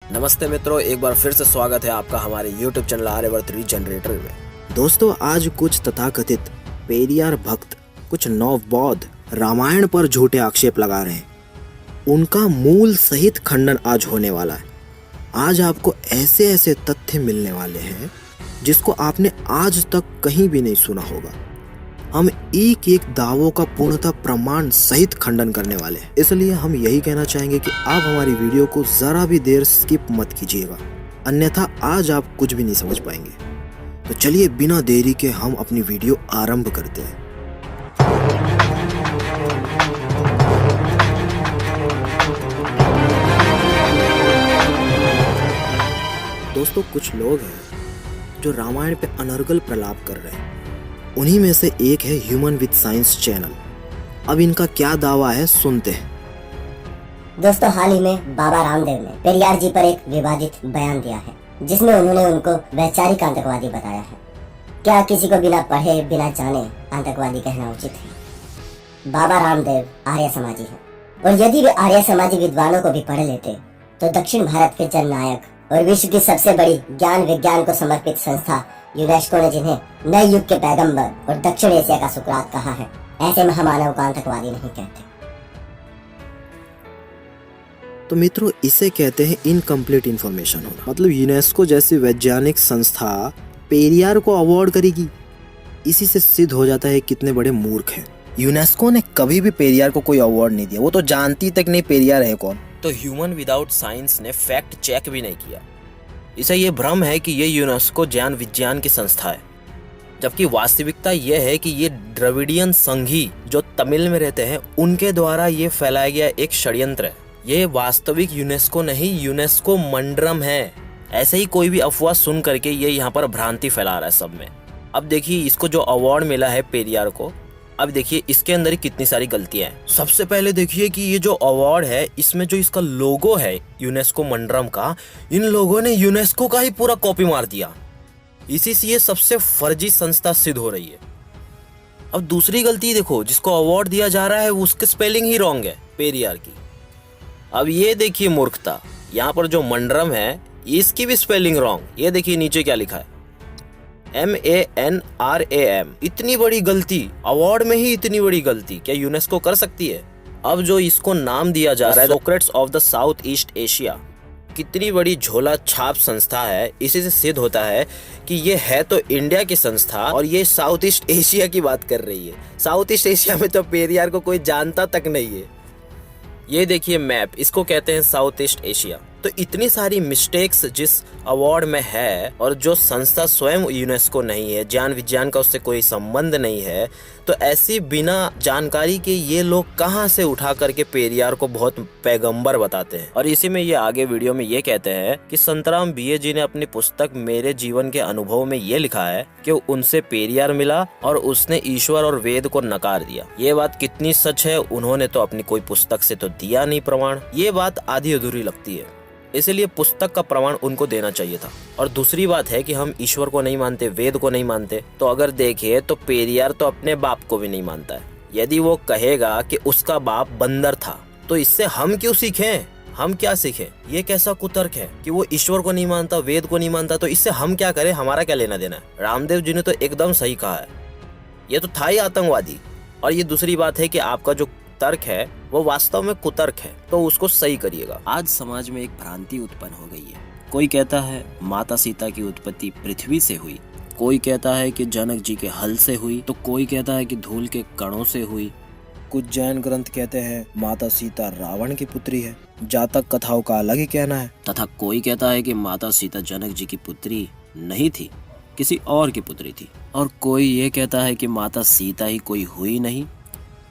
नमस्ते मित्रों, एक बार फिर से स्वागत है आपका हमारे YouTube चैनल आर्यवर्त रीजनरेटर में। दोस्तों, आज कुछ तथाकथित पेरियार भक्त कुछ नवबौद्ध रामायण पर झूठे आक्षेप लगा रहे हैं। उनका मूल सहित खंडन आज होने वाला है। आज आपको ऐसे ऐसे तथ्य मिलने वाले हैं जिसको आपने आज तक कहीं भी नहीं सुना होगा। हम एक एक दावों का पूर्णतः प्रमाण सहित खंडन करने वाले हैं। इसलिए हम यही कहना चाहेंगे कि आप हमारी वीडियो को जरा भी देर स्किप मत कीजिएगा, अन्यथा आज आप कुछ भी नहीं समझ पाएंगे। तो चलिए बिना देरी के हम अपनी वीडियो आरंभ करते हैं। दोस्तों, कुछ लोग हैं जो रामायण पे अनर्गल प्रलाप कर रहे हैं। उन्हीं में से एक है ह्यूमन विद साइंस चैनल। अब इनका क्या दावा है, सुनते हैं। दोस्तों, हाल ही में बाबा रामदेव ने पेरियार जी पर एक विवादित बयान दिया है, जिसमें उन्होंने उनको वैचारिक आतंकवादी बताया है। क्या किसी को बिना पढ़े बिना जाने आतंकवादी कहना उचित है? बाबा रामदेव आर्य समाजी है, और यदि वे आर्य समाजी विद्वानों को भी पढ़ लेते तो दक्षिण भारत के जननायक और विश्व की सबसे बड़ी ज्ञान विज्ञान को समर्पित संस्था यूनेस्को ने जिन्हें नए युग के पैगंबर और दक्षिण एशिया का सुकरात कहा है, ऐसे महामानव को आतंकवादी नहीं कहते। तो मित्रों, इसे कहते हैं इनकम्प्लीट इंफॉर्मेशन होना। मतलब यूनेस्को जैसी वैज्ञानिक संस्था पेरियार को अवार्ड करेगी, इसी से सिद्ध हो जाता है कितने बड़े मूर्ख हैं। यूनेस्को ने कभी भी पेरियार को कोई अवार्ड नहीं दिया, वो तो जानती तक नहीं पेरियार है कौन। तो ह्यूमन विदाउट साइंस ने फैक्ट चेक भी नहीं किया। इसे ये भ्रम है कि ये यूनेस्को ज्ञान विज्ञान की संस्था है, जबकि वास्तविकता ये है कि ये द्रविडियन संघी जो तमिल में रहते हैं उनके द्वारा ये फैलाया गया एक षड्यंत्र है। ये वास्तविक यूनेस्को नहीं, यूनेस्को मंडरम है। ऐसे ही कोई भी अफवाह सुन करके ये यहाँ पर भ्रांति फैला रहा है सब में। अब देखिए, इसको जो अवार्ड मिला है पेरियार को, अब देखिए इसके अंदर कितनी सारी गलतियां हैं। सबसे पहले देखिए कि ये जो अवार्ड है, इसमें जो इसका लोगो है यूनेस्को मंडरम का, इन लोगों ने यूनेस्को का ही पूरा कॉपी मार दिया। इसी से ये सबसे फर्जी संस्था सिद्ध हो रही है। अब दूसरी गलती देखो, जिसको अवार्ड दिया जा रहा है उसकी स्पेलिंग ही रॉन्ग है पेरियार की। अब ये देखिए मूर्खता, यहाँ पर जो मंडरम है इसकी भी स्पेलिंग रॉन्ग। ये देखिए नीचे क्या लिखा है, MANRAM। इतनी बड़ी गलती, अवार्ड में ही इतनी बड़ी गलती क्या यूनेस्को कर सकती है? अब जो इसको नाम दिया जा रहा है Socrates of the south east Asia, कितनी बड़ी झोला छाप संस्था है। इसी से सिद्ध होता है कि ये है तो इंडिया की संस्था और ये साउथ ईस्ट एशिया की बात कर रही है। साउथ ईस्ट एशिया में तो पेरियार को कोई जानता तक नहीं है। ये देखिए मैप, इसको कहते हैं साउथ ईस्ट एशिया। तो इतनी सारी मिस्टेक्स जिस अवार्ड में है, और जो संस्था स्वयं यूनेस्को नहीं है, ज्ञान विज्ञान का उससे कोई संबंध नहीं है, तो ऐसी बिना जानकारी के ये लोग कहां से उठा करके पेरियार को बहुत पैगंबर बताते हैं। और इसी में ये आगे वीडियो में ये कहते हैं कि संतराम BA जी ने अपनी पुस्तक मेरे जीवन के अनुभव में ये लिखा है कि उनसे पेरियार मिला और उसने ईश्वर और वेद को नकार दिया। ये बात कितनी सच है, उन्होंने तो अपनी कोई पुस्तक से तो दिया नहीं प्रमाण। ये बात आधी अधूरी लगती है, इसलिए पुस्तक का प्रमाण उनको देना चाहिए था। और दूसरी बात है कि हम ईश्वर को नहीं मानते, वेद को नहीं मानते, तो अगर देखें तो पेरियार तो अपने बाप को भी नहीं मानता है। यदि वो कहेगा कि उसका बाप बंदर था, तो इससे हम क्यों सीखें? हम क्या सीखें? ये कैसा कुतर्क है कि वो ईश्वर को नहीं मानता, वेद को नहीं मानता, तो इससे हम क्या करें? हमारा क्या लेना देना है? रामदेव जी ने तो एकदम सही कहा है, ये तो था ही आतंकवादी। और ये दूसरी बात है कि आपका जो तर्क है वो वास्तव में कुतर्क है, तो उसको सही करिएगा। आज समाज में एक भ्रांति उत्पन्न हो गई है। कोई कहता है माता सीता की उत्पत्ति पृथ्वी से हुई, कोई कहता है कि जनक जी के हल से हुई, तो कोई कहता है कि धूल के कणों से हुई। कुछ जैन ग्रंथ कहते हैं माता सीता रावण की पुत्री है। जातक कथाओं का अलग ही कहना है। तथा कोई कहता है कि माता सीता जनक जी की पुत्री नहीं थी, किसी और की पुत्री थी। और कोई ये कहता है कि माता सीता ही कोई हुई नहीं,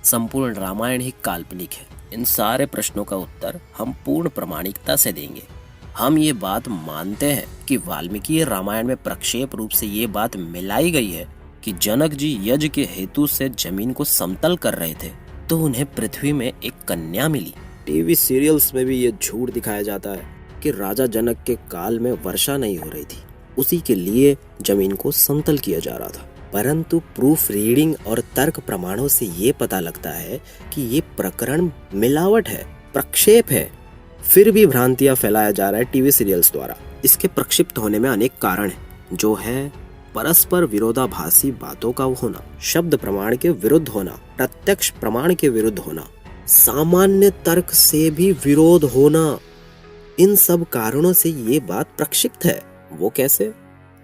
संपूर्ण रामायण ही काल्पनिक है। इन सारे प्रश्नों का उत्तर हम पूर्ण प्रामाणिकता से देंगे। हम ये बात मानते हैं कि वाल्मीकि रामायण में प्रक्षेप रूप से ये बात मिलाई गई है कि जनक जी यज्ञ के हेतु से जमीन को समतल कर रहे थे, तो उन्हें पृथ्वी में एक कन्या मिली। टीवी सीरियल्स में भी ये झूठ दिखाया जाता है कि राजा जनक के काल में वर्षा नहीं हो रही थी, उसी के लिए जमीन को समतल किया जा रहा था। परंतु प्रूफ रीडिंग और तर्क प्रमाणों से ये पता लगता है कि ये प्रकरण मिलावट है, प्रक्षेप है, फिर भी भ्रांतियां फैलाया जा रहा है टीवी सीरियल्स द्वारा। इसके प्रक्षिप्त होने में अनेक कारण हैं, जो है परस्पर विरोधाभासी बातों का होना, शब्द प्रमाण के विरुद्ध होना, प्रत्यक्ष प्रमाण के विरुद्ध होना, सामान्य तर्क से भी विरोध होना। इन सब कारणों से ये बात प्रक्षिप्त है। वो कैसे?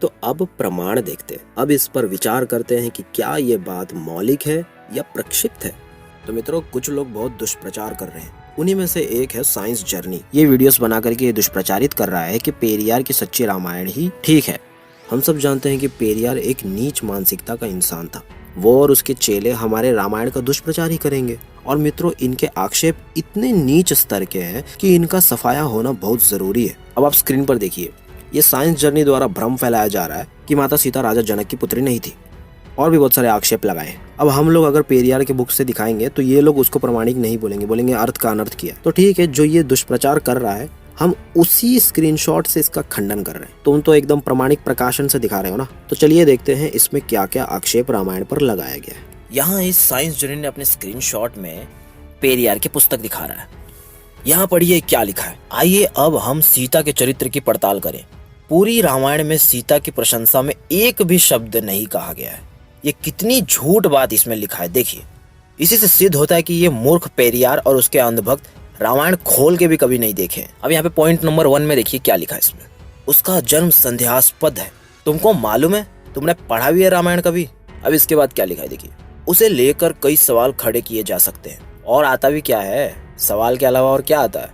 तो अब प्रमाण देखते हैं। अब इस पर विचार करते हैं कि क्या ये बात मौलिक है या प्रक्षिप्त है। तो मित्रों, कुछ लोग बहुत दुष्प्रचार कर रहे हैं। उन्हीं में से एक है साइंस जर्नी। ये वीडियोस बना करके ये दुष्प्रचारित कर रहा है कि पेरियार की सच्ची रामायण ही ठीक है। हम सब जानते हैं कि पेरियार एक नीच मानसिकता का इंसान था। वो और उसके चेले हमारे रामायण का दुष्प्रचार ही करेंगे। और मित्रों, इनके आक्षेप इतने नीच स्तर के हैं कि इनका सफाया होना बहुत जरूरी है। अब आप स्क्रीन पर देखिए, ये साइंस जर्नी द्वारा भ्रम फैलाया जा रहा है कि माता सीता राजा जनक की पुत्री नहीं थी, और भी बहुत सारे आक्षेप लगाए हैं। अब हम लोग अगर पेरियार के बुक से दिखाएंगे तो ये लोग उसको प्रमाणिक नहीं बोलेंगे, बोलेंगे अर्थ का अनर्थ किया। तो ठीक है, जो ये दुष्प्रचार कर रहा है, हम उसी स्क्रीनशॉट से इसका खंडन कर रहे हैं। तुम तो एकदम प्रमाणिक प्रकाशन से दिखा रहे हो ना। तो चलिए देखते हैं इसमें क्या क्या आक्षेप रामायण पर लगाया गया है। यहाँ इस साइंस जर्नी ने अपने स्क्रीनशॉट में पेरियार की पुस्तक दिखा रहा है। यहाँ पढ़िए क्या लिखा है। आइए अब हम सीता के चरित्र की पड़ताल करें। पूरी रामायण में सीता की प्रशंसा में एक भी शब्द नहीं कहा गया है। ये कितनी झूठ बात इसमें लिखा है, देखिए। इसी से सिद्ध होता है कि ये मूर्ख पेरियार और उसके अंधभक्त रामायण खोल के भी कभी नहीं देखे। अब यहाँ पे पॉइंट नंबर 1 में देखिए क्या लिखा है इसमें। उसका जन्म संदेहास्पद है। तुमको मालूम है? तुमने पढ़ा भी है रामायण कभी? अब इसके बाद क्या लिखा है देखिए। उसे लेकर कई सवाल खड़े किए जा सकते हैं। और आता भी क्या है? सवाल के अलावा और क्या आता है?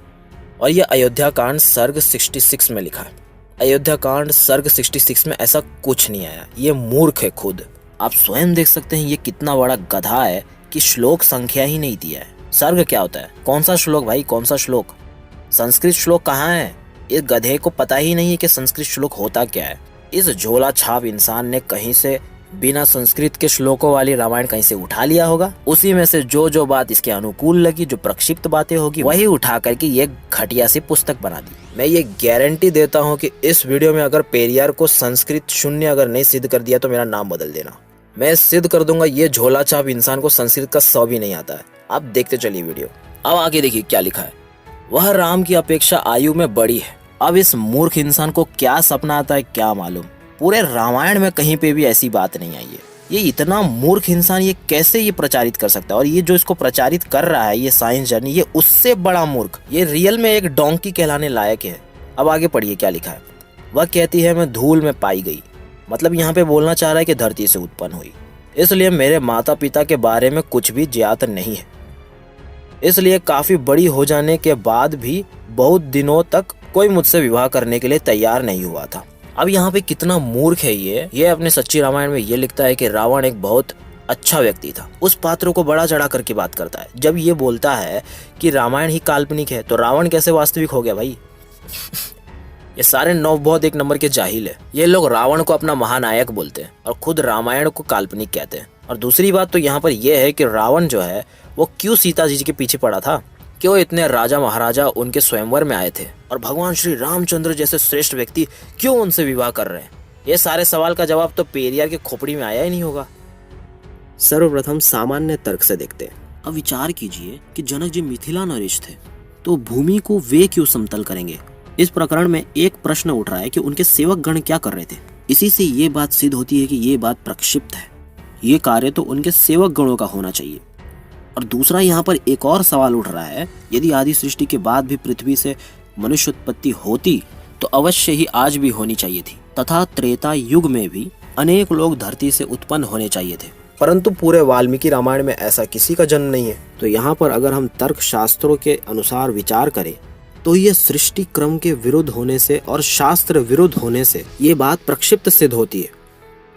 और ये अयोध्या कांड सर्ग 66 में लिखा है। अयोध्या कांड सर्ग 66 में ऐसा कुछ नहीं आया। ये मूर्ख है खुद। आप स्वयं देख सकते हैं ये कितना बड़ा गधा है कि श्लोक संख्या ही नहीं दिया है। सर्ग क्या होता है? कौन सा श्लोक भाई, कौन सा श्लोक? संस्कृत श्लोक कहाँ है? इस गधे को पता ही नहीं है कि संस्कृत श्लोक होता क्या है। इस झोला छाप इंसान ने कहीं से बिना संस्कृत के श्लोकों वाली रामायण कहीं से उठा लिया होगा। उसी में से जो जो बात इसके अनुकूल लगी, जो प्रक्षिप्त बातें होगी, वही उठा करके ये घटिया सी पुस्तक बना दी। मैं ये गारंटी देता हूँ कि इस वीडियो में अगर पेरियार को संस्कृत शून्य अगर नहीं सिद्ध कर दिया तो मेरा नाम बदल देना। मैं सिद्ध कर दूंगा ये झोला छाप इंसान को संस्कृत का 100 भी नहीं आता है। आप देखते चलिए वीडियो। अब आगे देखिए क्या लिखा है। वह राम की अपेक्षा आयु में बड़ी है। अब इस मूर्ख इंसान को क्या सपना आता है क्या मालूम। पूरे रामायण में कहीं पे भी ऐसी बात नहीं आई है। ये इतना मूर्ख इंसान ये कैसे ये प्रचारित कर सकता है? और ये जो इसको प्रचारित कर रहा है ये साइंस जर्नी, ये उससे बड़ा मूर्ख। ये रियल में एक डोंकी कहलाने लायक है। अब आगे पढ़िए क्या लिखा है। वह कहती है मैं धूल में पाई गई। मतलब यहाँ पे बोलना चाह रहा है कि धरती से उत्पन्न हुई, इसलिए मेरे माता पिता के बारे में कुछ भी ज्ञात नहीं है। इसलिए काफी बड़ी हो जाने के बाद भी बहुत दिनों तक कोई मुझसे विवाह करने के लिए तैयार नहीं हुआ था। अब यहाँ पे कितना मूर्ख है ये अपने सच्ची रामायण में ये लिखता है कि रावण एक बहुत अच्छा व्यक्ति था। उस पात्र को बड़ा चढ़ा करके बात करता है। जब ये बोलता है कि रामायण ही काल्पनिक है तो रावण कैसे वास्तविक हो गया भाई? ये सारे नवबौद्ध एक नंबर के जाहिल है। ये लोग रावण को अपना महानायक बोलते हैं और खुद रामायण को काल्पनिक कहते हैं। और दूसरी बात तो यहाँ पर यह है कि रावण जो है वो क्यों सीता जी के पीछे पड़ा था? क्यों इतने राजा महाराजा उनके स्वयंवर में आए थे और भगवान श्री रामचंद्र जैसे श्रेष्ठ व्यक्ति क्यों उनसे विवाह कर रहे हैं? ये सारे सवाल का जवाब तो पेरियार के खोपड़ी में आया ही नहीं होगा। सर्वप्रथम सामान्य तर्क से देखते हैं। अब विचार कीजिए कि जनक जी मिथिला नरेश थे तो भूमि को वे क्यों समतल करेंगे? इस प्रकरण में एक प्रश्न उठ रहा है कि उनके सेवक गण क्या कर रहे थे। इसी से ये बात सिद्ध होती है कि ये बात प्रक्षिप्त है। ये कार्य तो उनके सेवक गणों का होना चाहिए। और दूसरा यहाँ पर एक और सवाल उठ रहा है, यदि आदि सृष्टि के बाद भी पृथ्वी से मनुष्य उत्पत्ति होती तो अवश्य ही आज भी होनी चाहिए थी, तथा त्रेता युग में भी अनेक लोग धरती से उत्पन्न होने चाहिए थे। परंतु पूरे वाल्मीकि रामायण में ऐसा किसी का जन्म नहीं है। तो यहाँ पर अगर हम तर्क शास्त्रों के अनुसार विचार करें तो ये सृष्टि क्रम के विरुद्ध होने से और शास्त्र विरुद्ध होने से ये बात प्रक्षिप्त सिद्ध होती है।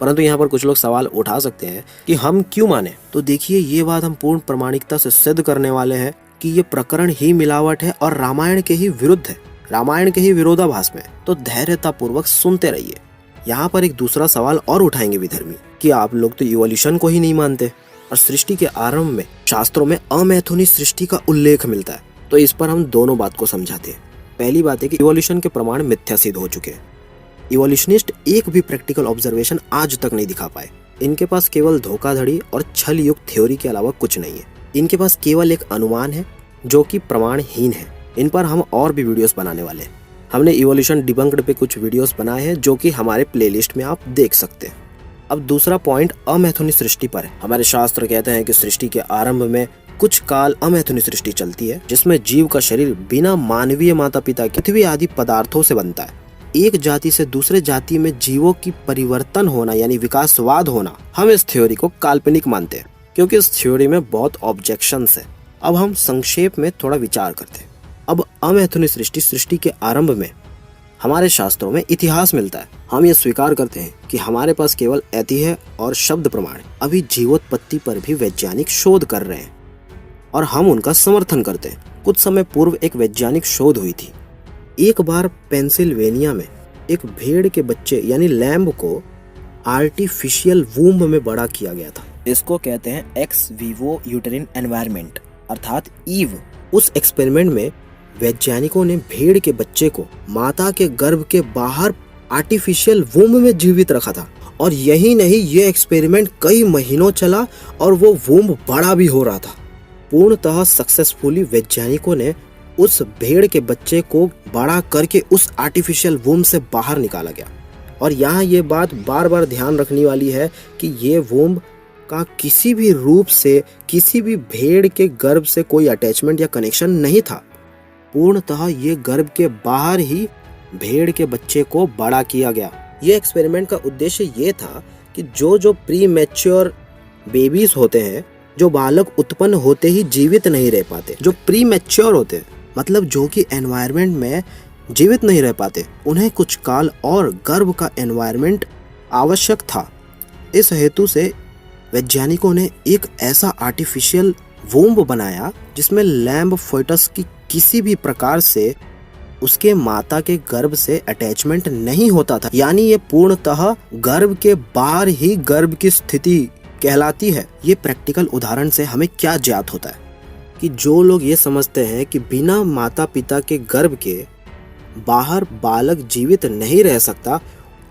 परंतु यहाँ पर कुछ लोग सवाल उठा सकते हैं कि हम क्यों माने। तो देखिए, ये बात हम पूर्ण प्रामाणिकता से सिद्ध करने वाले हैं कि ये प्रकरण ही मिलावट है और रामायण के ही विरुद्ध है, रामायण के ही विरोधाभास में। तो धैर्यता पूर्वक सुनते रहिए। यहाँ पर एक दूसरा सवाल और उठाएंगे विधर्मी कि आप लोग तो इवोल्यूशन को ही नहीं मानते और सृष्टि के आरंभ में शास्त्रों में अमैथुनी सृष्टि का उल्लेख मिलता है। तो इस पर हम दोनों बात को समझाते हैं। पहली बात है कि इवोल्यूशन के प्रमाण मिथ्या सिद्ध हो चुके हैं। इवोल्यूशनिस्ट एक भी प्रैक्टिकल ऑब्जर्वेशन आज तक नहीं दिखा पाए। इनके पास केवल धोखाधड़ी और छल युक्त थ्योरी के अलावा कुछ नहीं है। इनके पास केवल एक अनुमान है जो कि प्रमाणहीन है। इन पर हम और भी वीडियोस बनाने वाले हैं। हमने इवोल्यूशन डिबंक्ड पे कुछ वीडियोस बनाए हैं जो कि हमारे प्लेलिस्ट में आप देख सकते हैं। अब दूसरा पॉइंट अमैथुनी सृष्टि पर है। हमारे शास्त्र कहते हैं कि सृष्टि के आरंभ में कुछ काल अमैथुनी सृष्टि चलती है, जिसमें जीव का शरीर बिना मानवीय माता पिता के पृथ्वी आदि पदार्थों से बनता है। एक जाति से दूसरे जाति में जीवों की परिवर्तन होना यानी विकासवाद होना, हम इस थ्योरी को काल्पनिक मानते हैं क्योंकि इस थ्योरी में बहुत ऑब्जेक्शंस है। अब हम संक्षेप में थोड़ा विचार करते हैं। अब अमैथुनी सृष्टि के आरंभ में हमारे शास्त्रों में इतिहास मिलता है। हम ये स्वीकार करते हैं कि हमारे पास केवल ऐतिह्य और शब्द प्रमाण है। अभी जीवोत्पत्ति पर भी वैज्ञानिक शोध कर रहे हैं और हम उनका समर्थन करते हैं। कुछ समय पूर्व एक वैज्ञानिक शोध हुई थी। एक बार पेंसिल्वेनिया में एक भेड़ के बच्चे यानी लैम्ब को आर्टिफिशियल वूम्ब में बड़ा किया गया था। इसको कहते हैं एक्स वीवो यूटेरिन एनवायरनमेंट अर्थात ईव। उस एक्सपेरिमेंट में वैज्ञानिकों ने भेड़ के बच्चे को माता के गर्भ के बाहर आर्टिफिशियल वूम्ब में जीवित रखा था और यही नहीं, ये एक्सपेरिमेंट कई महीनों चला और वो वूम्ब बड़ा भी हो रहा था। पूर्णतः सक्सेसफुली वैज्ञानिकों ने उस भेड़ के बच्चे को बड़ा करके उस आर्टिफिशियल वूम्ब से बाहर निकाला गया। और यहाँ ये बात बार बार ध्यान रखने वाली है कि ये वूम्ब का किसी भी रूप से किसी भी भेड़ के गर्भ से कोई अटैचमेंट या कनेक्शन नहीं था। पूर्णतः ये गर्भ के बाहर ही भेड़ के बच्चे को बड़ा किया गया। ये एक्सपेरिमेंट का उद्देश्य ये था कि जो प्री मैच्योर बेबीज होते हैं, जो बालक उत्पन्न होते ही जीवित नहीं रह पाते, जो प्री मैच्योर होते हैं मतलब जो कि एनवायरनमेंट में जीवित नहीं रह पाते, उन्हें कुछ काल और गर्भ का एनवायरनमेंट आवश्यक था। इस हेतु से वैज्ञानिकों ने एक ऐसा आर्टिफिशियल वूम्ब बनाया जिसमें लैम्ब फोइटस की किसी भी प्रकार से उसके माता के गर्भ से अटैचमेंट नहीं होता था। यानी ये पूर्णतः गर्भ के बाहर ही गर्भ की स्थिति कहलाती है। ये प्रैक्टिकल उदाहरण से हमें क्या ज्ञात होता है कि जो लोग ये समझते हैं कि बिना माता पिता के गर्भ के बाहर बालक जीवित नहीं रह सकता,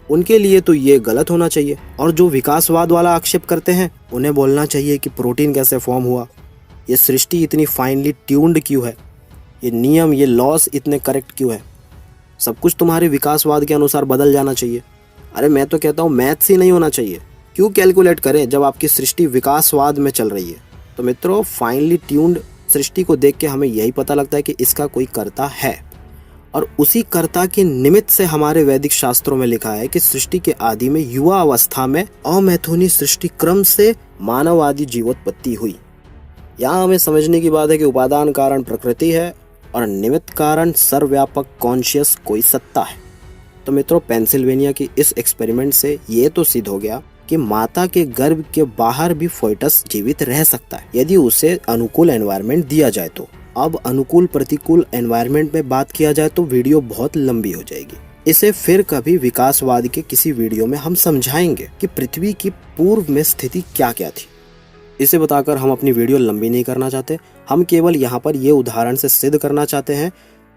उनके लिए तो ये गलत होना चाहिए। और जो विकासवाद वाला आक्षेप करते हैं उन्हें बोलना चाहिए कि प्रोटीन कैसे फॉर्म हुआ, ये सृष्टि इतनी फाइनली ट्यून्ड क्यों है, ये नियम ये लॉस इतने करेक्ट क्यों है, सब कुछ तुम्हारे विकासवाद के अनुसार बदल जाना चाहिए। अरे मैं तो कहता हूँ मैथ्स ही नहीं होना चाहिए। क्यों कैलकुलेट करें जब आपकी सृष्टि विकासवाद में चल रही है। तो मित्रों, फाइनली ट्यून्ड सृष्टि को देख के हमें यही पता लगता है कि इसका कोई कर्ता है और उसी कर्ता के निमित्त से हमारे वैदिक शास्त्रों में लिखा है कि सृष्टि के आदि में युवा अवस्था में अमैथुनी सृष्टि क्रम से मानवादि जीवोत्पत्ति हुई। यहाँ हमें समझने की बात है कि उपादान कारण प्रकृति है और निमित्त कारण सर्वव्यापक कॉन्शियस कोई सत्ता है। तो मित्रों, पेंसिल्वेनिया की इस एक्सपेरिमेंट से ये तो सिद्ध हो गया कि माता के गर्भ के बाहर भी फोइटस जीवित रह सकता है यदि उसे अनुकूल एनवायरनमेंट दिया जाए तो। अब अनुकूल प्रतिकूल एनवायरनमेंट में बात किया जाए तो वीडियो बहुत लंबी हो जाएगी। इसे फिर कभी विकासवाद के किसी वीडियो में हम समझाएंगे कि पृथ्वी की पूर्व में स्थिति क्या क्या थी। इसे बताकर हम अपनी वीडियो लंबी नहीं करना चाहते। हम केवल यहाँ पर ये उदाहरण से सिद्ध करना चाहते हैं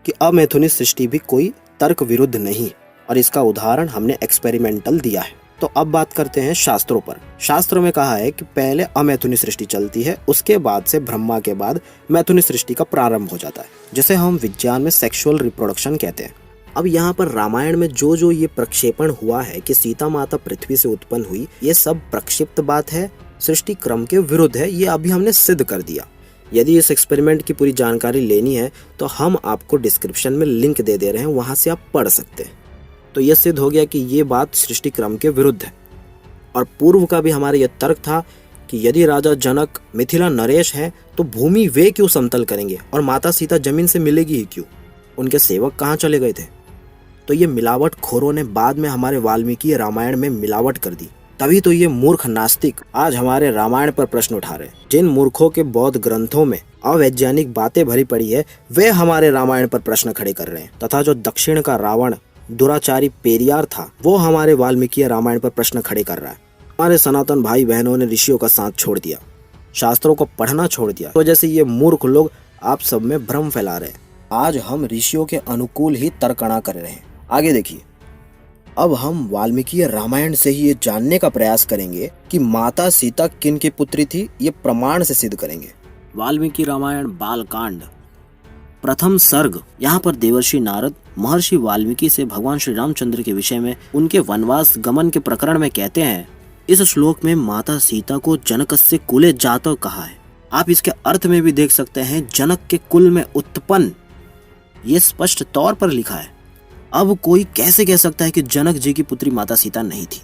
कि अमैथुनी सृष्टि भी कोई तर्क विरुद्ध नहीं और इसका उदाहरण हमने एक्सपेरिमेंटल दिया है। तो अब बात करते हैं शास्त्रों पर। शास्त्रों में कहा है कि पहले अमैथुनी सृष्टि चलती है, उसके बाद से ब्रह्मा के बाद मैथुनी सृष्टि का प्रारंभ हो जाता है, जिसे हम विज्ञान में सेक्सुअल रिप्रोडक्शन कहते हैं। अब यहाँ पर रामायण में जो ये प्रक्षेपण हुआ है कि सीता माता पृथ्वी से उत्पन्न हुई, ये सब प्रक्षिप्त बात है, सृष्टि क्रम के विरुद्ध है। ये अभी हमने सिद्ध कर दिया। यदि इस एक्सपेरिमेंट की पूरी जानकारी लेनी है तो हम आपको डिस्क्रिप्शन में लिंक दे रहे हैं, वहां से आप पढ़ सकते हैं। तो यह सिद्ध हो गया कि ये बात सृष्टि क्रम के विरुद्ध है। और पूर्व का भी हमारा यह तर्क था कि यदि राजा जनक मिथिला नरेश है तो भूमि वे क्यों समतल करेंगे और माता सीता जमीन से मिलेगी ही क्यों, उनके सेवक कहाँ चले गए थे। तो ये मिलावट खोरों ने बाद में हमारे वाल्मीकि रामायण में मिलावट कर दी। तभी तो ये मूर्ख नास्तिक आज हमारे रामायण पर प्रश्न उठा रहे हैं। जिन मूर्खों के बौद्ध ग्रंथों में अवैज्ञानिक बातें भरी पड़ी है, वे हमारे रामायण पर प्रश्न खड़े कर रहे हैं। तथा जो दक्षिण का रावण दुराचारी पेरियार था, वो हमारे वाल्मीकि रामायण पर प्रश्न खड़े कर रहा है। हमारे सनातन भाई बहनों ने ऋषियों का साथ छोड़ दिया, शास्त्रों को पढ़ना छोड़ दिया। तो जैसे ये मूर्ख लोग आप सब में भ्रम फैला रहे हैं। आज हम ऋषियों के अनुकूल ही तर्कणा कर रहे हैं। आगे देखिए, अब हम वाल्मीकि रामायण से ही ये जानने का प्रयास करेंगे कि माता सीता किन की पुत्री थी। ये प्रमाण से सिद्ध करेंगे। वाल्मीकि रामायण बालकांड प्रथम सर्ग। यहाँ पर देवर्षि नारद महर्षि वाल्मीकि से भगवान श्री रामचंद्र के विषय में उनके वनवास गमन के प्रकरण में कहते हैं। इस श्लोक में माता सीता को जनकस्य कुले जातो कहा है। आप इसके अर्थ में भी देख सकते हैं जनक के कुल में उत्पन्न, ये स्पष्ट तौर पर लिखा है। अब कोई कैसे कह सकता है कि जनक जी की पुत्री माता सीता नहीं थी?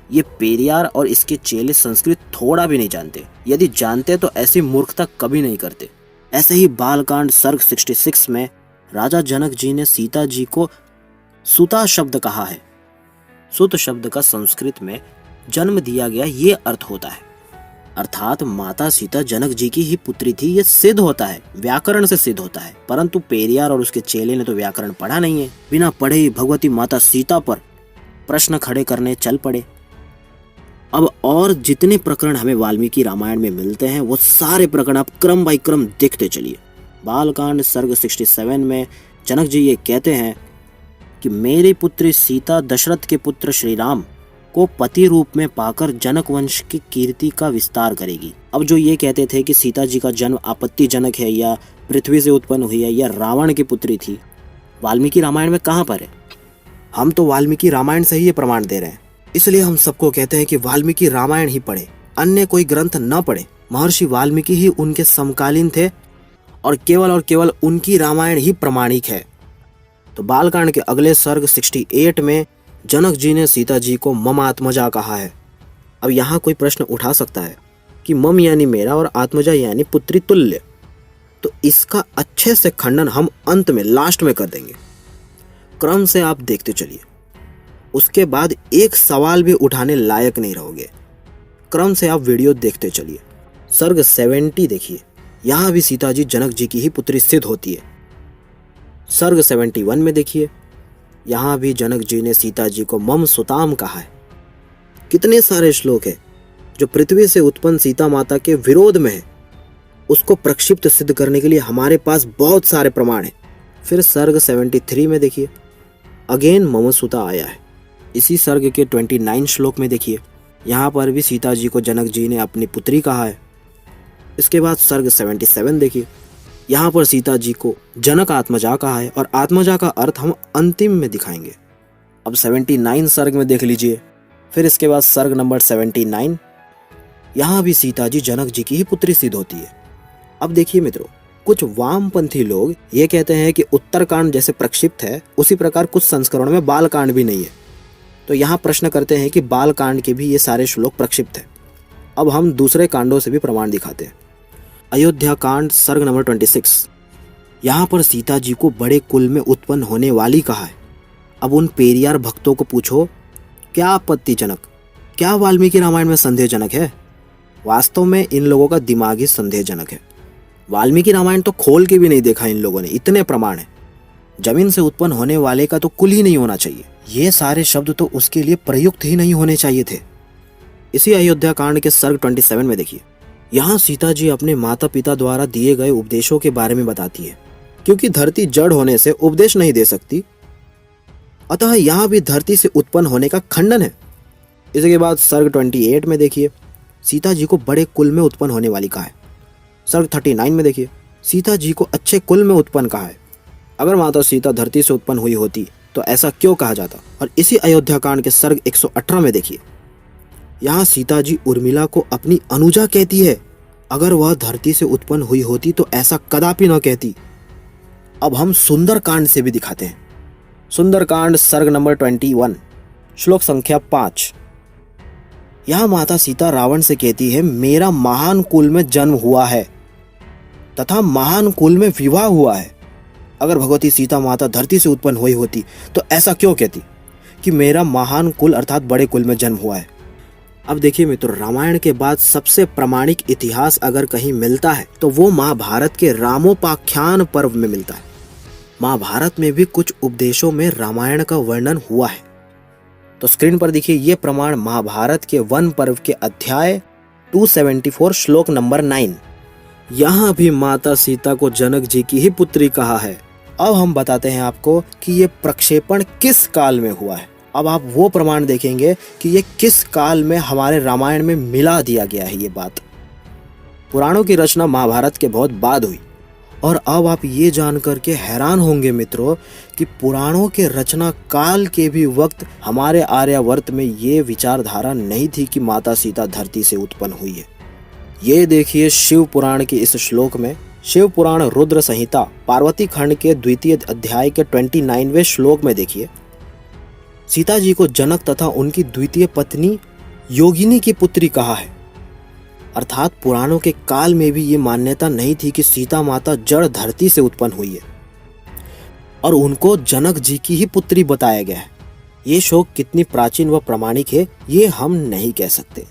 ये पेरियार और इसके चेले संस्कृत थोड़ा भी नहीं जानते। यदि जानते तो ऐसी मूर्खता कभी नहीं करते। ऐसे ही बालकांड सर्ग 66 में राजा जनक जी ने सीता जी को सुता शब्द कहा है। सुत शब्द का संस्कृत में जन्म दिया गया ये अर्थ होता है, अर्थात माता सीता जनक जी की ही पुत्री थी। ये सिद्ध होता है, व्याकरण से सिद्ध होता है। परंतु पेरियार और उसके चेले ने तो व्याकरण पढ़ा नहीं है। बिना पढ़े ही भगवती माता सीता पर प्रश्न खड़े करने चल पड़े। अब और जितने प्रकरण हमें वाल्मीकि रामायण में मिलते हैं वो सारे प्रकरण आप क्रम बाई क्रम देखते चलिए। बालकांड सर्ग 67 में जनक जी ये कहते हैं कि मेरी पुत्री सीता दशरथ के पुत्र श्री राम को पति रूप में पाकर जनक वंश की कीर्ति का विस्तार करेगी। अब जो ये कहते थे कि सीता जी का जन्म आपत्तिजनक है या पृथ्वी से उत्पन्न हुई है या रावण की पुत्री थी, वाल्मीकि रामायण में कहाँ पर है? हम तो वाल्मीकि रामायण से ही ये प्रमाण दे रहे हैं। इसलिए हम सबको कहते हैं कि वाल्मीकि रामायण ही पढ़े, अन्य कोई ग्रंथ न पढ़े। महर्षि वाल्मीकि ही उनके समकालीन थे और केवल उनकी रामायण ही प्रमाणिक है। तो बालकांड के अगले सर्ग 68 में जनक जी ने सीता जी को मम आत्मजा कहा है। अब यहाँ कोई प्रश्न उठा सकता है कि मम यानी मेरा और आत्मजा यानी पुत्री तुल्य, तो इसका अच्छे से खंडन हम अंत में लास्ट में कर देंगे। क्रम से आप देखते चलिए, उसके बाद एक सवाल भी उठाने लायक नहीं रहोगे। क्रम से आप वीडियो देखते चलिए। सर्ग 70 देखिए, यहाँ भी सीता जी जनक जी की ही पुत्री सिद्ध होती है। सर्ग 71 में देखिए, यहाँ भी जनक जी ने सीता जी को मम सुताम कहा है। कितने सारे श्लोक हैं जो पृथ्वी से उत्पन्न सीता माता के विरोध में है, उसको प्रक्षिप्त सिद्ध करने के लिए हमारे पास बहुत सारे प्रमाण हैं। फिर सर्ग 73 में देखिए, अगेन मम सुता आया है। इसी सर्ग के 29 श्लोक में देखिए, यहाँ पर भी सीता जी को जनक जी ने अपनी पुत्री कहा है। इसके बाद सर्ग 77 देखिए, यहाँ पर सीता जी को जनक आत्मजा कहा है और आत्मजा का अर्थ हम अंतिम में दिखाएंगे। अब 79 सर्ग में देख लीजिए। फिर इसके बाद सर्ग नंबर 79, यहाँ भी सीता जी जनक जी की ही पुत्री सिद्ध होती है। अब देखिए मित्रों, कुछ वामपंथी लोग ये कहते हैं कि उत्तरकांड जैसे प्रक्षिप्त है उसी प्रकार कुछ संस्करणों में बालकांड भी नहीं है। तो यहाँ प्रश्न करते हैं कि बालकांड के भी ये सारे श्लोक प्रक्षिप्त है। अब हम दूसरे कांडों से भी प्रमाण दिखाते हैं। अयोध्या कांड सर्ग नंबर 26, यहाँ पर सीता जी को बड़े कुल में उत्पन्न होने वाली कहा है। अब उन पेरियार भक्तों को पूछो, क्या आपत्तिजनक, क्या वाल्मीकि रामायण में संदेहजनक है? वास्तव में इन लोगों का दिमाग ही संदेहजनक है। वाल्मीकि रामायण तो खोल के भी नहीं देखा इन लोगों ने, इतने प्रमाण है। जमीन से उत्पन्न होने वाले का तो कुल ही नहीं होना चाहिए। ये सारे शब्द तो उसके लिए प्रयुक्त ही नहीं होने चाहिए थे। इसी अयोध्या कांड के सर्ग 27 में देखिए, यहाँ सीता जी अपने माता पिता द्वारा दिए गए उपदेशों के बारे में बताती है। क्योंकि धरती जड़ होने से उपदेश नहीं दे सकती, अतः यहाँ भी धरती से उत्पन्न होने का खंडन है। इसके बाद सर्ग 28 में देखिए, सीता जी को बड़े कुल में उत्पन्न होने वाली कहा है। सर्ग 39 में देखिए, सीता जी को अच्छे कुल में उत्पन्न कहा है। अगर माता सीता धरती से उत्पन्न हुई होती तो ऐसा क्यों कहा जाता? और इसी अयोध्या कांड के सर्ग 118 में देखिए, यहाँ सीता जी उर्मिला को अपनी अनुजा कहती है। अगर वह धरती से उत्पन्न हुई होती तो ऐसा कदापि न कहती। अब हम सुंदर कांड से भी दिखाते हैं। सुंदर कांड सर्ग नंबर 21, श्लोक संख्या 5, यहाँ माता सीता रावण से कहती है, मेरा महान कुल में जन्म हुआ है तथा महान कुल में विवाह हुआ है। अगर भगवती सीता माता धरती से उत्पन्न हुई होती तो ऐसा क्यों कहती कि मेरा महान कुल अर्थात बड़े कुल में जन्म हुआ है? अब देखिए मित्रों, रामायण के बाद सबसे प्रामाणिक इतिहास अगर कहीं मिलता है तो वो महाभारत के रामोपाख्यान पर्व में मिलता है। महाभारत में भी कुछ उपदेशों में रामायण का वर्णन हुआ है। तो स्क्रीन पर देखिए, ये प्रमाण महाभारत के वन पर्व के अध्याय 274 श्लोक नंबर 9। यहाँ भी माता सीता को जनक जी की ही पुत्री कहा है। अब हम बताते हैं आपको कि ये प्रक्षेपण किस काल में हुआ है। अब आप वो प्रमाण देखेंगे कि ये किस काल में हमारे रामायण में मिला दिया गया है। ये बात पुराणों की रचना महाभारत के बहुत बाद हुई और अब आप ये जानकर के हैरान होंगे मित्रों कि पुराणों के रचना काल के भी वक्त हमारे आर्यावर्त में ये विचारधारा नहीं थी कि माता सीता धरती से उत्पन्न हुई है। ये देखिए शिव पुराण के इस श्लोक में, शिव पुराण रुद्र संहिता पार्वती खंड के द्वितीय अध्याय के 29वें श्लोक में देखिए, सीता जी को जनक तथा उनकी द्वितीय पत्नी योगिनी की पुत्री कहा है। अर्थात पुराणों के काल में भी ये मान्यता नहीं थी कि सीता माता जड़ धरती से उत्पन्न हुई है और उनको जनक जी की ही पुत्री बताया गया है। ये श्लोक कितनी प्राचीन व प्रामाणिक है ये हम नहीं कह सकते,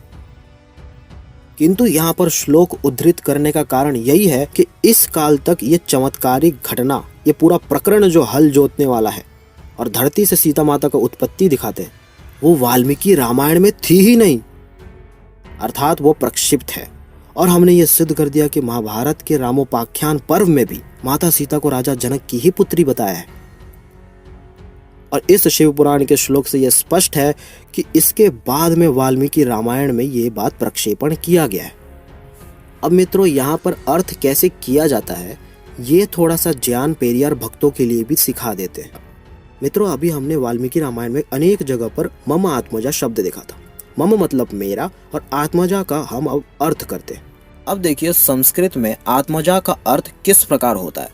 किंतु यहाँ पर श्लोक उद्धृत करने का कारण यही है कि इस काल तक ये चमत्कारिक घटना, ये पूरा प्रकरण जो हल जोतने वाला है और धरती से सीता माता का उत्पत्ति दिखाते हैं, वो वाल्मीकि रामायण में थी ही नहीं, अर्थात वो प्रक्षिप्त है। और हमने ये सिद्ध कर दिया कि महाभारत के रामोपाख्यान पर्व में भी माता सीता को राजा जनक की ही पुत्री बताया है। और इस शिव पुराण के श्लोक से यह स्पष्ट है कि इसके बाद में वाल्मीकि रामायण में ये बात प्रक्षेपण किया गया है। अब मित्रों यहाँ पर अर्थ कैसे किया जाता है ये थोड़ा सा ज्ञान पेरियार भक्तों के लिए भी सिखा देते हैं। मित्रों अभी हमने वाल्मीकि रामायण में अनेक जगह पर मम आत्मजा शब्द देखा था। मम मतलब मेरा और आत्मजा का हम अब अर्थ करते हैं। अब देखिए संस्कृत में आत्मजा का अर्थ किस प्रकार होता है।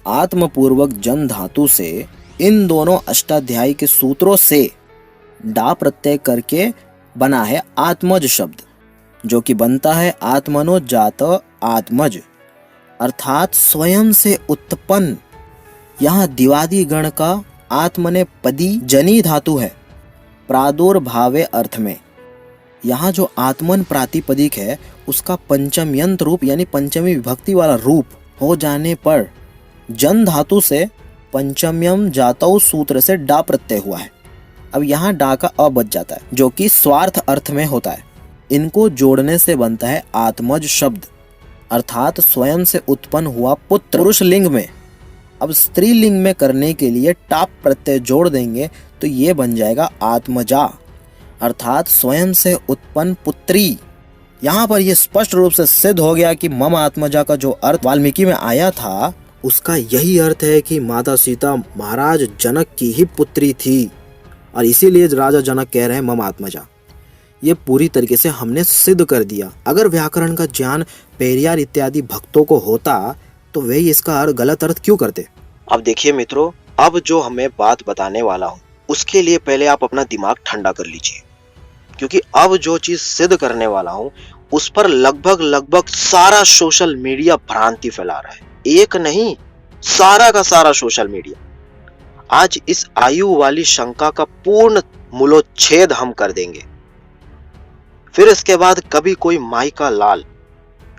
आत्मपूर्वक जन धातु से इन दोनों अष्टाध्यायी के सूत्रों से डा प्रत्यय करके बना है आत्मज शब्द, जो कि बनता है आत्मनो जात आत्मज, अर्थात स्वयं से उत्पन्न। यहाँ दिवादी गण का आत्मने पदी जनी धातु है प्रादुर्भावे अर्थ में। यहाँ जो आत्मन प्रातिपदिक है उसका पंचम्यंत रूप यानी पंचमी विभक्ति वाला रूप हो जाने पर जन धातु से पंचम्यम जातौ सूत्र से डा प्रत्यय हुआ है। अब यहाँ डा का अ बच जाता है जो कि स्वार्थ अर्थ में होता है। इनको जोड़ने से बनता है आत्मज शब्द, अर्थात स्वयं से उत्पन्न हुआ पुत्र। पुरुष लिंग में अब स्त्रीलिंग में करने के लिए टाप प्रत्यय जोड़ देंगे तो ये बन जाएगा आत्मजा, अर्थात स्वयं से उत्पन्न पुत्री। यहाँ पर यह स्पष्ट रूप से सिद्ध हो गया कि मम आत्मजा का जो अर्थ वाल्मीकि में आया था उसका यही अर्थ है कि माता सीता महाराज जनक की ही पुत्री थी और इसीलिए राजा जनक कह रहे हैं मम आत्मजा। ये पूरी तरीके से हमने सिद्ध कर दिया। अगर व्याकरण का ज्ञान पेरियार इत्यादि भक्तों को होता तो वे इसका गलत अर्थ क्यों करते। अब देखिए मित्रों, अब जो हमें बात बताने वाला हूँ उसके लिए पहले आप अपना दिमाग ठंडा कर लीजिए, क्योंकि अब जो चीज सिद्ध करने वाला हूँ उस पर लगभग सारा सोशल मीडिया भ्रांति फैला रहा है। एक नहीं, सारा का सारा सोशल मीडिया। आज इस आयु वाली शंका का पूर्ण मूलोच्छेद हम कर देंगे। फिर इसके बाद कभी कोई माई का लाल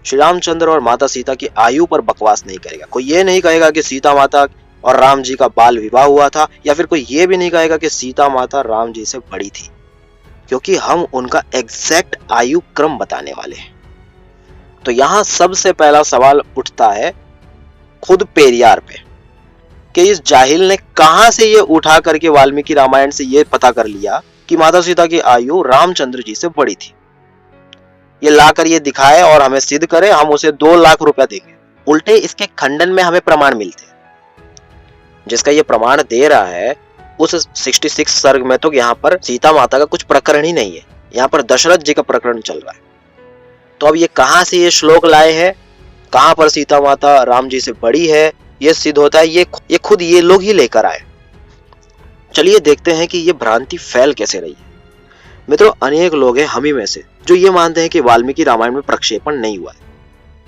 श्री रामचंद्र और माता सीता की आयु पर बकवास नहीं करेगा। कोई ये नहीं कहेगा कि सीता माता और राम जी का बाल विवाह हुआ था, या फिर कोई ये भी नहीं कहेगा कि सीता माता राम जी से बड़ी थी, क्योंकि हम उनका एग्जैक्ट आयु क्रम बताने वाले हैं। तो यहां सबसे पहला सवाल उठता है खुद पेरियार पे कि इस जाहिल ने कहां से ये उठा करके वाल्मीकि रामायण से ये पता कर लिया कि माता सीता की आयु रामचंद्र जी से बड़ी थी। ये लाकर ये दिखाए और हमें सिद्ध करे, हम उसे 2 लाख रुपया देंगे। उल्टे इसके खंडन में हमें प्रमाण मिलते हैं। जिसका ये प्रमाण दे रहा है उस 66 सर्ग में तो यहाँ पर सीता माता का कुछ प्रकरण ही नहीं है, यहाँ पर दशरथ जी का प्रकरण चल रहा है। तो अब ये कहां से ये श्लोक लाए हैं, कहां पर सीता माता राम जी से बड़ी है, ये सिद्ध होता है ये खुद ये लोग ही लेकर आए। चलिए देखते हैं कि ये भ्रांति फैल कैसे रही है। मित्रों, अनेक लोग हैं हम ही में से जो ये मानते हैं कि वाल्मीकि रामायण में प्रक्षेपण नहीं हुआ है।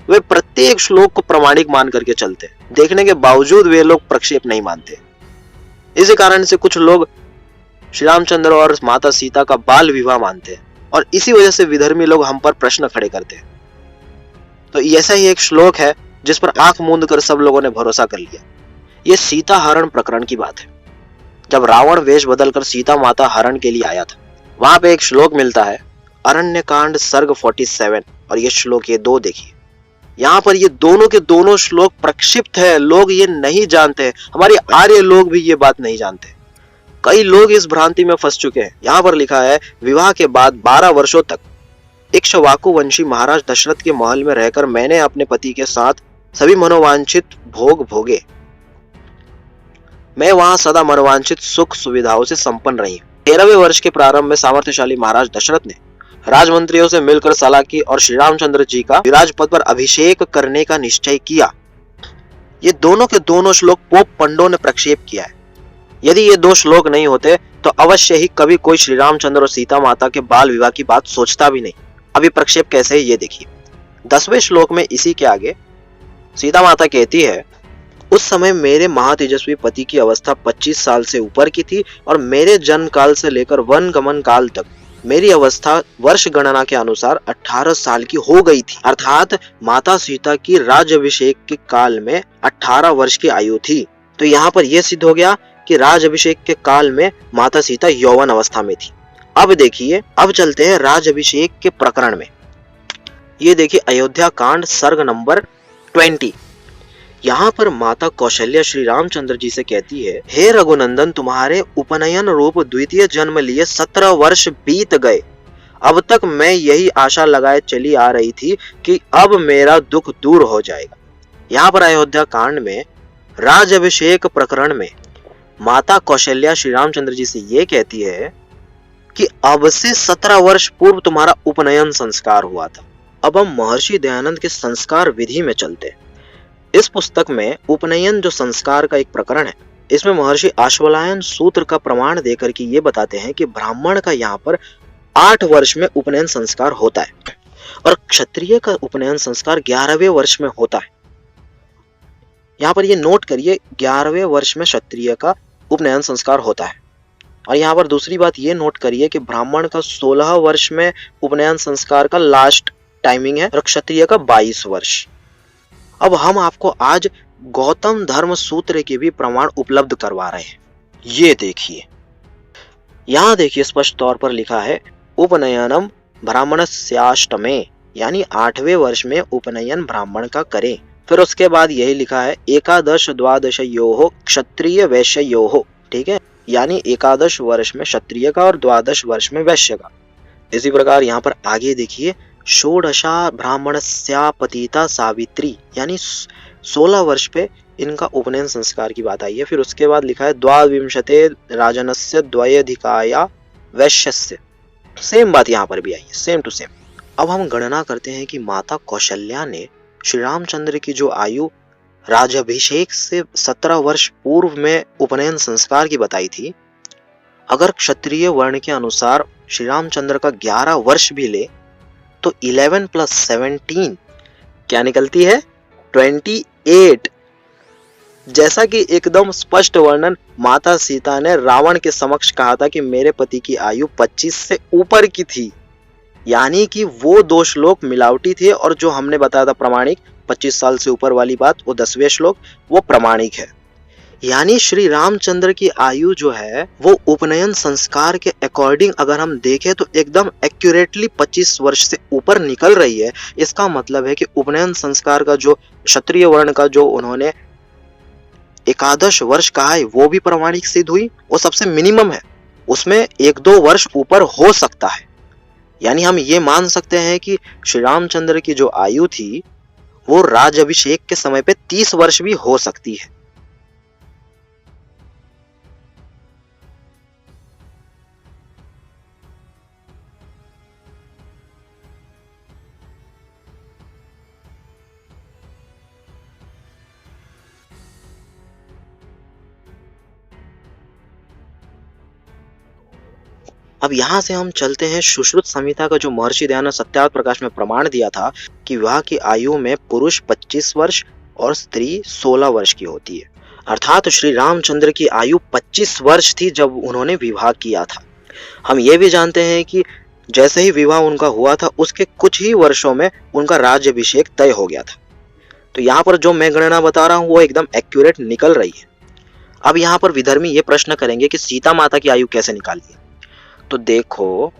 वे प्रत्येक श्लोक को प्रमाणिक मान करके चलते हैं, देखने के बावजूद वे लोग प्रक्षेप नहीं मानते। इसी कारण से कुछ लोग श्री रामचंद्र और माता सीता का बाल विवाह मानते हैं और इसी वजह से विधर्मी लोग हम पर प्रश्न खड़े करते हैं। तो ऐसा ही एक श्लोक है जिस पर आंख मूंद कर सब लोगों ने भरोसा कर लिया। ये सीता हरण प्रकरण की बात है। जब रावण वेश बदलकर सीता माता हरण के लिए आया था, वहां पे एक श्लोक मिलता है अरण्य कांड सर्ग 47 और ये श्लोक ये 2 देखिए। यहाँ पर ये दोनों के दोनों श्लोक प्रक्षिप्त है। लोग ये नहीं जानते, हमारे आर्य लोग भी ये बात नहीं जानते। कई लोग इस भ्रांति में फंस चुके हैं। यहाँ पर लिखा है विवाह के बाद 12 वर्षों तक इक्ष्वाकु वंशी महाराज दशरथ के महल में रहकर मैंने अपने पति के साथ सभी मनोवांछित भोग भोगे। मैं वहां सदा मनोवांछित सुख सुविधाओं से संपन्न रही। 13वें वर्ष के प्रारंभ में सामर्थ्यशाली महाराज दशरथ ने राजमंत्रियों से मिलकर सलाह की और श्री रामचंद्र जी का विराज पद पर अभिषेक करने का निश्चय किया। ये दोनों के दोनों श्लोक पोप पंडो ने प्रक्षेप किया है। यदि ये 2 श्लोक नहीं होते तो अवश्य ही कभी कोई श्री रामचंद्र और सीता माता के बाल विवाह की बात सोचता भी नहीं। अभी प्रक्षेप कैसे है ये देखिए। 10वें श्लोक में इसी के आगे सीता माता कहती है, उस समय मेरे महातेजस्वी पति की अवस्था 25 साल से ऊपर की थी और मेरे जन्म काल से लेकर वन गमन काल तक मेरी अवस्था वर्ष गणना के अनुसार 18 साल की हो गई थी। अर्थात माता सीता की राज्याभिषेक के काल में 18 वर्ष की आयु थी। तो यहाँ पर यह सिद्ध हो गया कि राज्याभिषेक के काल में माता सीता यौवन अवस्था में थी। अब देखिए, अब चलते हैं राज्याभिषेक के प्रकरण में। ये देखिए अयोध्या कांड सर्ग नंबर 20। यहाँ पर माता कौशल्या श्री रामचंद्र जी से कहती है, हे रघुनंदन, तुम्हारे उपनयन रूप द्वितीय जन्म लिए 17 वर्ष बीत गए। अब तक मैं यही आशा लगाए चली आ रही थी कि अब मेरा दुख दूर हो जाएगा। यहाँ पर अयोध्या कांड में राज्याभिषेक प्रकरण में माता कौशल्या श्री रामचंद्र जी से ये कहती है कि अब से 17 वर्ष पूर्व तुम्हारा उपनयन संस्कार हुआ था। अब हम महर्षि दयानंद के संस्कार विधि में चलते हैं। इस पुस्तक में उपनयन जो संस्कार का एक प्रकरण है, इसमें महर्षि आश्वलायन सूत्र का प्रमाण देकर के ये बताते हैं कि ब्राह्मण का यहाँ पर 8 वर्ष में उपनयन संस्कार होता है और क्षत्रिय का उपनयन संस्कार 11वें वर्ष में होता है। यहाँ पर ये नोट करिए, 11वें वर्ष में क्षत्रिय का उपनयन संस्कार होता है। और यहाँ पर दूसरी बात ये नोट करिए कि ब्राह्मण का 16 वर्ष में उपनयन संस्कार का लास्ट टाइमिंग है और क्षत्रिय का 22 वर्ष। अब हम आपको आज गौतम धर्म सूत्र के भी प्रमाण उपलब्ध करवा रहे हैं। ये देखिए, यहाँ देखिए स्पष्ट तौर पर लिखा है, उपनयनम ब्राह्मणस्याष्टमे, यानी 8वें वर्ष में उपनयन ब्राह्मण का करें। फिर उसके बाद यही लिखा है, एकादश द्वादश योहो क्षत्रिय वैश्य योहो, ठीक है, यानी 11 वर्ष में क्षत्रिय का और 12 वर्ष में वैश्य का। इसी प्रकार यहाँ पर आगे देखिए, षोडशा ब्राह्मणस्या पतिता सावित्री, यानी 16 वर्ष पे इनका उपनयन संस्कार की बात आई है। फिर उसके बाद लिखा है, द्वाविंशते राजनस्य द्वयधिकाया वैश्यस्य। सेम बात यहाँ पर भी आई है, सेम टू सेम। अब हम गणना करते हैं कि माता कौशल्या ने श्री रामचंद्र की जो आयु राज्याभिषेक से 17 वर्ष पूर्व में उपनयन संस्कार की बताई थी, अगर क्षत्रिय वर्ण के अनुसार श्री रामचंद्र का 11 वर्ष भी ले तो 11 + 17 क्या निकलती है? 28। जैसा कि एकदम स्पष्ट वर्णन माता सीता ने रावण के समक्ष कहा था कि मेरे पति की आयु 25 से ऊपर की थी, यानी कि वो 2 श्लोक मिलावटी थे और जो हमने बताया था प्रमाणिक 25 साल से ऊपर वाली बात, वो 10वें श्लोक, वो प्रमाणिक है। यानी श्री रामचंद्र की आयु जो है वो उपनयन संस्कार के अकॉर्डिंग अगर हम देखें तो एकदम एक्यूरेटली 25 वर्ष से ऊपर निकल रही है। इसका मतलब है कि उपनयन संस्कार का जो क्षत्रिय वर्ण का जो उन्होंने 11 वर्ष कहा है वो भी प्रमाणिक सिद्ध हुई, वो सबसे मिनिमम है, उसमें 1-2 वर्ष ऊपर हो सकता है। यानी हम ये मान सकते हैं कि श्री रामचंद्र की जो आयु थी वो राज्याभिषेक के समय पे 30 वर्ष भी हो सकती है। अब यहाँ से हम चलते हैं सुश्रुत संहिता का जो महर्षि दयानंद सत्यार्थ प्रकाश में प्रमाण दिया था कि विवाह की आयु में पुरुष 25 वर्ष और स्त्री 16 वर्ष की होती है। अर्थात श्री रामचंद्र की आयु 25 वर्ष थी जब उन्होंने विवाह किया था। हम ये भी जानते हैं कि जैसे ही विवाह उनका हुआ था उसके कुछ ही वर्षों में उनका राज्याभिषेक तय हो गया था। तो यहाँ पर जो मैं गणना बता रहा हूँ वो एकदम एक्यूरेट निकल रही है। अब यहाँ पर विधर्मी ये प्रश्न करेंगे कि सीता माता की आयु कैसे निकाली? तो देखो,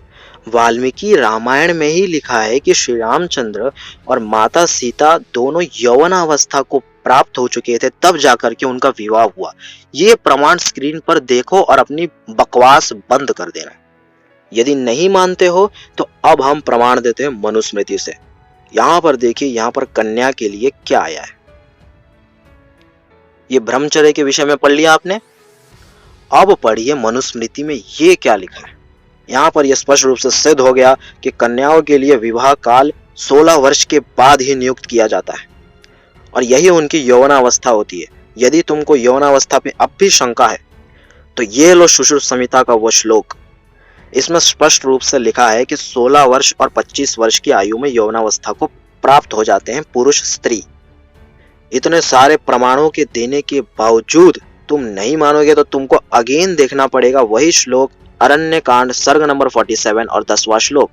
वाल्मीकि रामायण में ही लिखा है कि श्री रामचंद्र और माता सीता दोनों यौवनावस्था को प्राप्त हो चुके थे तब जाकर के उनका विवाह हुआ। ये प्रमाण स्क्रीन पर देखो और अपनी बकवास बंद कर देना। यदि नहीं मानते हो तो अब हम प्रमाण देते हैं मनुस्मृति से। यहाँ पर देखिए, यहाँ पर कन्या के लिए क्या आया है। ये ब्रह्मचर्य के विषय में पढ़ लिया आपने। अब पढ़िए मनुस्मृति में ये क्या लिखा है। यहाँ पर यह स्पष्ट रूप से सिद्ध हो गया कि कन्याओं के लिए विवाह काल 16 वर्ष के बाद ही नियुक्त किया जाता है और यही उनकी यौवनावस्था होती है। यदि तुमको यौवनावस्था पे अब भी शंका है तो ये लो सुश्रुत संहिता का वो श्लोक। इसमें स्पष्ट रूप से लिखा है कि 16 वर्ष और 25 वर्ष की आयु में यौवनावस्था को प्राप्त हो जाते हैं पुरुष स्त्री। इतने सारे प्रमाणों के देने के बावजूद तुम नहीं मानोगे तो तुमको अगेन देखना पड़ेगा वही श्लोक, अरण्य कांड सर्ग नंबर 47 और 10वां श्लोक।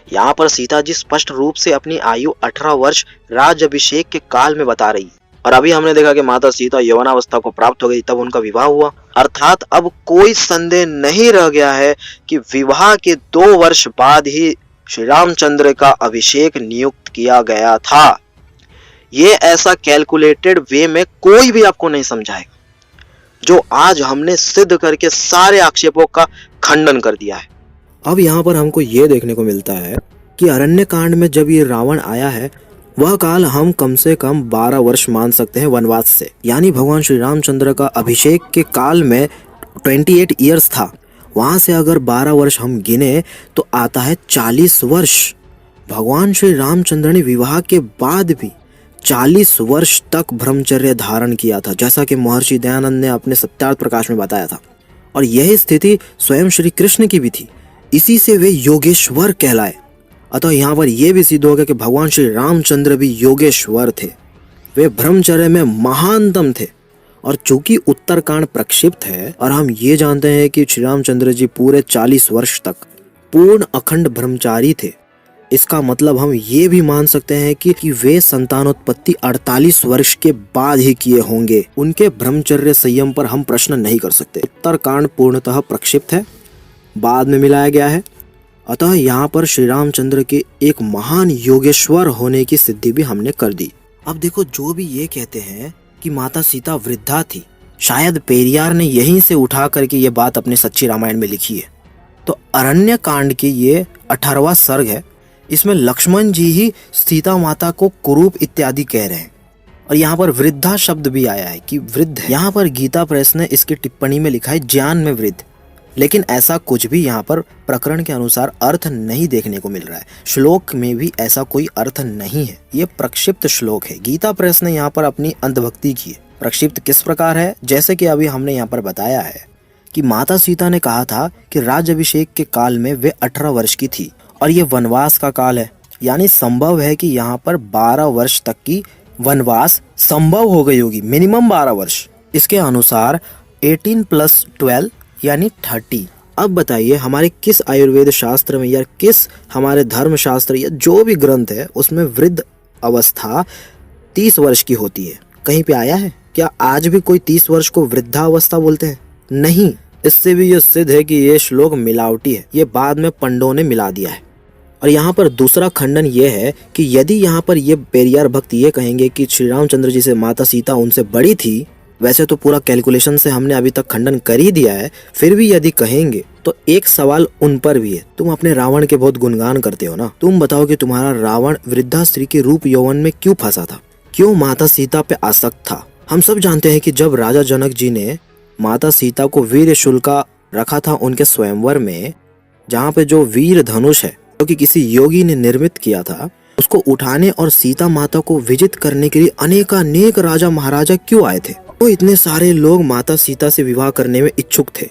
यहाँ पर सीता जी स्पष्ट रूप से अपनी आयु 18 वर्ष राज अभिषेक के काल में बता रही है और अभी हमने देखा कि माता सीता यौवनावस्था को प्राप्त हो गई तब उनका विवाह हुआ। अर्थात अब कोई संदेह नहीं रह गया है कि विवाह के 2 वर्ष बाद ही श्री रामचंद्र का अभिषेक नियुक्त किया गया था। ये ऐसा कैलकुलेटेड वे में कोई भी आपको नहीं समझाएगा, जो आज हमने सिद्ध करके सारे आक्षेपों का खंडन कर दिया है। अब यहाँ पर हमको ये देखने को मिलता है कि अरण्य कांड में जब ये रावण आया है वह काल हम कम से कम 12 वर्ष मान सकते हैं वनवास से। यानी भगवान श्री रामचंद्र का अभिषेक के काल में 28 ईयर्स था, वहां से अगर 12 वर्ष हम गिने तो आता है 40 वर्ष। भगवान श्री रामचंद्र ने विवाह के बाद भी 40 वर्ष तक ब्रह्मचर्य धारण किया था, जैसा कि महर्षि दयानंद ने अपने सत्यार्थ प्रकाश में बताया था। और यही स्थिति स्वयं श्री कृष्ण की भी थी, इसी से वे योगेश्वर कहलाए। अतः यहाँ पर यह भी सिद्ध हो गया कि भगवान श्री रामचंद्र भी योगेश्वर थे, वे ब्रह्मचर्य में महानतम थे। और चूंकि उत्तरकांड प्रक्षिप्त है और हम ये जानते हैं कि श्री रामचंद्र जी पूरे 40 वर्ष तक पूर्ण अखंड ब्रह्मचारी थे, इसका मतलब हम ये भी मान सकते हैं कि वे संतानोत्पत्ति 48 वर्ष के बाद ही किए होंगे। उनके ब्रह्मचर्य संयम पर हम प्रश्न नहीं कर सकते। उत्तरकांड पूर्णतः प्रक्षिप्त है, बाद में मिलाया गया है। अतः यहाँ पर श्री रामचंद्र के एक महान योगेश्वर होने की सिद्धि भी हमने कर दी। अब देखो, जो भी ये कहते हैं कि माता सीता वृद्धा थी, शायद पेरियार ने यहीं से उठा करके ये बात अपने सच्ची रामायण में लिखी है। तो अरण्य कांड की ये 18वां सर्ग है, इसमें लक्ष्मण जी ही सीता माता को कुरूप इत्यादि कह रहे हैं और यहाँ पर वृद्धा शब्द भी आया है कि वृद्ध है। यहाँ पर गीता प्रेस ने इसकी टिप्पणी में लिखा है ज्ञान में वृद्ध, लेकिन ऐसा कुछ भी यहाँ पर प्रकरण के अनुसार अर्थ नहीं देखने को मिल रहा है। श्लोक में भी ऐसा कोई अर्थ नहीं है, ये प्रक्षिप्त श्लोक है। गीता प्रेस ने यहाँ पर अपनी अंधभक्ति की है। प्रक्षिप्त किस प्रकार है, जैसे कि अभी हमने यहाँ पर बताया है कि माता सीता ने कहा था कि राज्याभिषेक के काल में वे 18 वर्ष की थी और ये वनवास का काल है, यानी संभव है कि यहाँ पर 12 वर्ष तक की वनवास संभव हो गई होगी, मिनिमम 12 वर्ष। इसके अनुसार 18 + 12 यानी 30। अब बताइए हमारे किस आयुर्वेद शास्त्र में या किस हमारे धर्म शास्त्र या जो भी ग्रंथ है उसमें वृद्ध अवस्था 30 वर्ष की होती है? कहीं पे आया है क्या? आज भी कोई 30 वर्ष को वृद्धावस्था बोलते हैं? नहीं। इससे भी ये सिद्ध है कि ये श्लोक मिलावटी है, ये बाद में पंडों ने मिला दिया है। और यहाँ पर दूसरा खंडन ये है कि यदि यहाँ पर ये पेरियार भक्त ये कहेंगे कि श्री रामचंद्र जी से माता सीता उनसे बड़ी थी, वैसे तो पूरा कैलकुलेशन से हमने अभी तक खंडन कर ही दिया है, फिर भी यदि कहेंगे तो एक सवाल उन पर भी है। तुम अपने रावण के बहुत गुणगान करते हो ना, तुम बताओ कि तुम्हारा रावण वृद्धा स्त्री के रूप यौवन में क्यों फंसा था, क्यों माता सीता पे आसक्त था? हम सब जानते हैं कि जब राजा जनक जी ने माता सीता को वीर शुल्का रखा था उनके स्वयंवर में, जहाँ पे जो वीर धनुष है जो कि किसी योगी ने निर्मित किया था, उसको उठाने और सीता माता को विजित करने के लिए अनेकानेक राजा महाराजा क्यों आए थे? तो इतने सारे लोग माता सीता से विवाह करने में इच्छुक थे।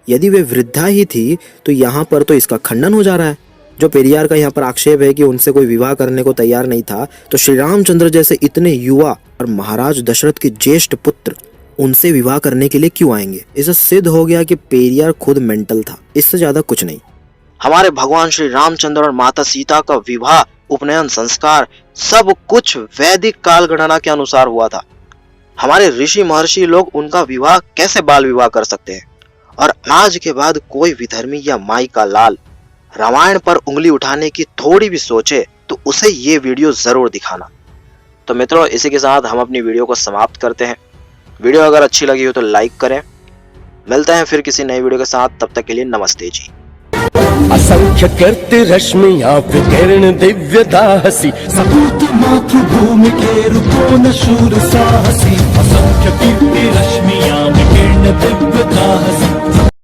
यदि वे वृद्धा ही थी तो यहाँ पर तो इसका खंडन हो जा रहा है। जो पेरियार का यहाँ पर आक्षेप है कि उनसे कोई विवाह करने को तैयार नहीं था, तो श्री रामचंद्र जैसे इतने युवा और महाराज दशरथ के ज्येष्ठ पुत्र उनसे विवाह करने के लिए क्यों आएंगे? इससे सिद्ध हो गया कि पेरियार खुद मेंटल था, इससे ज्यादा कुछ नहीं। हमारे भगवान श्री रामचंद्र और माता सीता का विवाह, उपनयन संस्कार सब कुछ वैदिक काल गणना के अनुसार हुआ था। हमारे ऋषि महर्षि लोग उनका विवाह कैसे बाल विवाह कर सकते हैं? और आज के बाद कोई विधर्मी या माई का लाल रामायण पर उंगली उठाने की थोड़ी भी सोचे तो उसे ये वीडियो जरूर दिखाना। तो मित्रों, इसी के साथ हम अपनी वीडियो को समाप्त करते हैं। वीडियो अगर अच्छी लगी हो तो लाइक करें। मिलते हैं फिर किसी नई वीडियो के साथ, तब तक के लिए नमस्ते जी। असंख्य कीर्ति रश्मिया विकीर्ण दिव्य दाहसी सपूत मातृभूमि के रुको न शूर साहसी असंख्य कीर्ति रश्मियां विकीर्ण दिव्य दाहसी